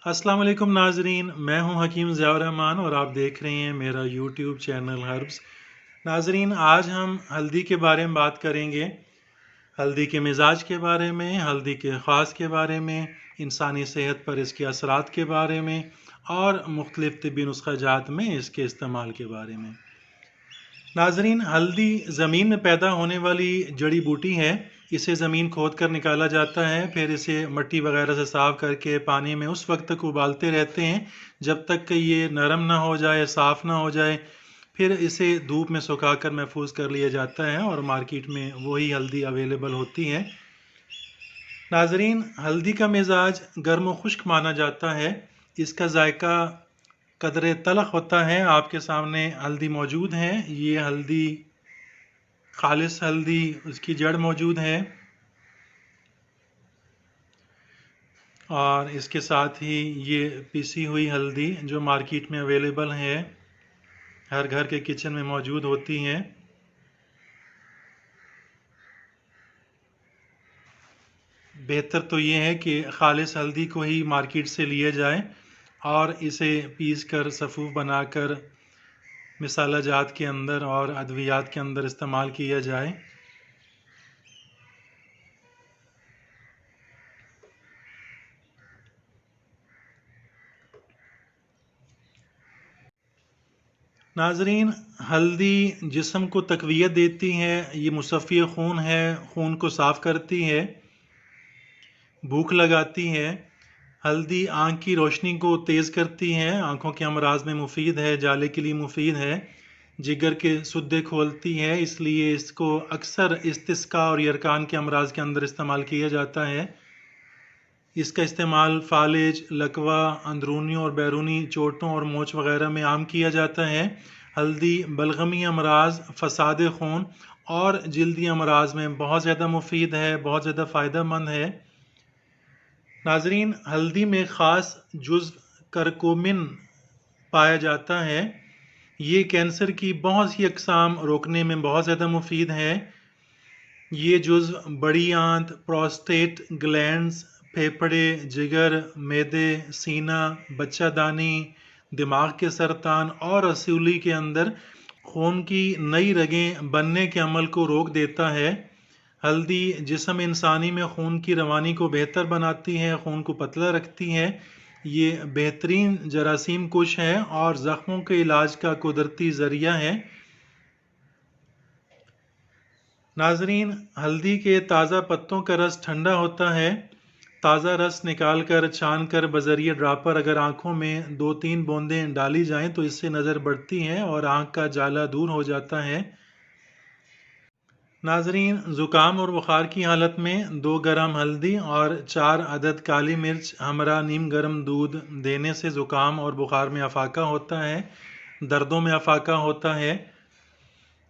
अस्सलाम वालेकुम नाजरीन, मैं हूं हकीम ज़िया रहमान और आप देख रहे हैं मेरा यूट्यूब चैनल हर्ब्स। नाजरीन, आज हम हल्दी के बारे में बात करेंगे। हल्दी के मिजाज के बारे में, हल्दी के ख़ास के बारे में, इंसानी सेहत पर इसके असरात के बारे में और मुख्तलिफ़ तिब्बी नुस्ख़ाजात में इसके इस्तेमाल के बारे में। नाजरीन, हल्दी ज़मीन में पैदा होने वाली जड़ी बूटी है। इसे ज़मीन खोद कर निकाला जाता है, फिर इसे मिट्टी वगैरह से साफ़ करके पानी में उस वक्त तक उबालते रहते हैं जब तक कि ये नरम ना हो जाए, साफ़ ना हो जाए। फिर इसे धूप में सुखाकर महफूज कर लिया जाता है और मार्केट में वही हल्दी अवेलेबल होती है। नाजरीन, हल्दी का मिजाज गर्म और खुश्क माना जाता है। इसका जायका कदरे तलख होता है। आपके सामने हल्दी मौजूद है। ये हल्दी खालिस हल्दी, उसकी जड़ मौजूद है और इसके साथ ही ये पिसी हुई हल्दी जो मार्केट में अवेलेबल है, हर घर के किचन में मौजूद होती हैं। बेहतर तो ये है कि खालिस हल्दी को ही मार्केट से लिया जाए और इसे पीस कर सफ़ूफ बनाकर मिसाला जात के अंदर और अद्वियात के अंदर इस्तेमाल किया जाए। नाजरीन, हल्दी जिस्म को तक़वियत देती है। ये मुसफ़्फ़ी खून है, खून को साफ़ करती है, भूख लगाती है। हल्दी आँख की रोशनी को तेज़ करती है, आँखों के अमराज में मुफीद है, जाले के लिए मुफीद है, जिगर के सुद्दे खोलती है। इसलिए इसको अक्सर इस्तिस्का और यरकान के अमराज के अंदर इस्तेमाल किया जाता है। इसका इस्तेमाल फालिज, लकवा, अंदरूनी और बैरूनी चोटों और मोच वगैरह में आम किया जाता है। हल्दी बलगमी अमराज, फसाद खून और जल्दी अमराज में बहुत ज़्यादा मुफीद है, बहुत ज़्यादा फ़ायदेमंद है। नाजरीन, हल्दी में ख़ास जुज़्व करकुमिन पाया जाता है। ये कैंसर की बहुत सी अक़साम रोकने में बहुत ज़्यादा मुफीद है। ये जुज़्व बड़ी आंत, प्रोस्टेट ग्लैंड्स, फेफड़े, जिगर, मैदे, सीना, बच्चादानी, दिमाग के सरतान और रसूली के अंदर खून की नई रगें बनने के अमल को रोक देता है। हल्दी जिस्म इंसानी में खून की रवानी को बेहतर बनाती है, खून को पतला रखती है। ये बेहतरीन जरासीम कुश है और ज़ख्मों के इलाज का कुदरती ज़रिया है। नाजरीन, हल्दी के ताज़ा पत्तों का रस ठंडा होता है। ताज़ा रस निकाल कर छान कर बजरिए ड्रापर अगर आँखों में 2-3 बूंदें डाली जाएं तो इससे नज़र बढ़ती है और आँख का जाला दूर हो जाता है। नाजरीन, ज़ुकाम और बुखार की हालत में 2 ग्राम हल्दी और 4 अदद काली मिर्च हमरा नीम गर्म दूध देने से ज़ुकाम और बुखार में अफाका होता है, दर्दों में अफाका होता है।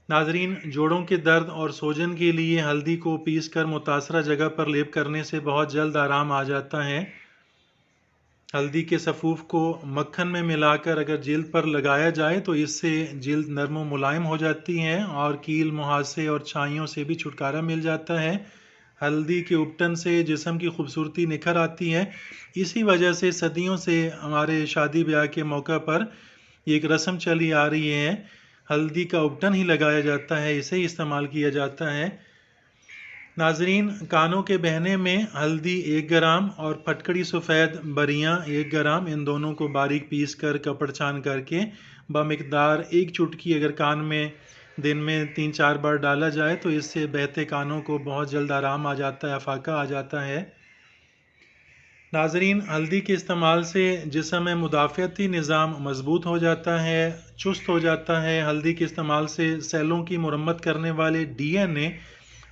नाजरीन, जोड़ों के दर्द और सूजन के लिए हल्दी को पीस कर मुतासरा जगह पर लेप करने से बहुत जल्द आराम आ जाता है। हल्दी के सफ़ूफ को मक्खन में मिलाकर अगर जिल्द पर लगाया जाए तो इससे जिल्द नरम व मुलायम हो जाती है और कील, मुहासे और छाइयों से भी छुटकारा मिल जाता है। हल्दी के उपटन से जिस्म की खूबसूरती निखर आती है। इसी वजह से सदियों से हमारे शादी ब्याह के मौका पर एक रस्म चली आ रही है, हल्दी का उपटन ही लगाया जाता है, इसे ही इस्तेमाल किया जाता है। नाजरीन, कानों के बहने में हल्दी 1 ग्राम और फटकड़ी सफ़ेद बरियाँ 1 ग्राम, इन दोनों को बारीक पीस कर कपड़ छान करके बमिकदार 1 चुटकी अगर कान में दिन में 3-4 बार डाला जाए तो इससे बहते कानों को बहुत जल्द आराम आ जाता है, अफाका आ जाता है। नाजरीन, हल्दी के इस्तेमाल से जिस्म में मुदाफ़ती निज़ाम मजबूत हो जाता है, चुस्त हो जाता है। हल्दी के इस्तेमाल से सेलों की मुरम्मत करने वाले DNA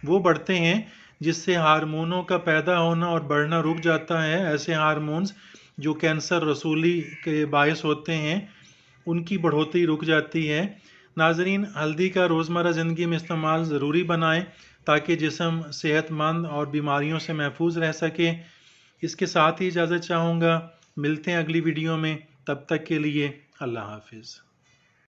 वो बढ़ते हैं जिससे हार्मोनों का पैदा होना और बढ़ना रुक जाता है। ऐसे हार्मोन्स जो कैंसर रसूली के बायस होते हैं, उनकी बढ़ोतरी रुक जाती है। नाजरीन, हल्दी का रोज़मर्रा ज़िंदगी में इस्तेमाल ज़रूरी बनाएं ताकि जिस्म सेहतमंद और बीमारियों से महफूज रह सके। इसके साथ ही इजाज़त चाहूँगा। मिलते हैं अगली वीडियो में, तब तक के लिए अल्लाह हाफिज़।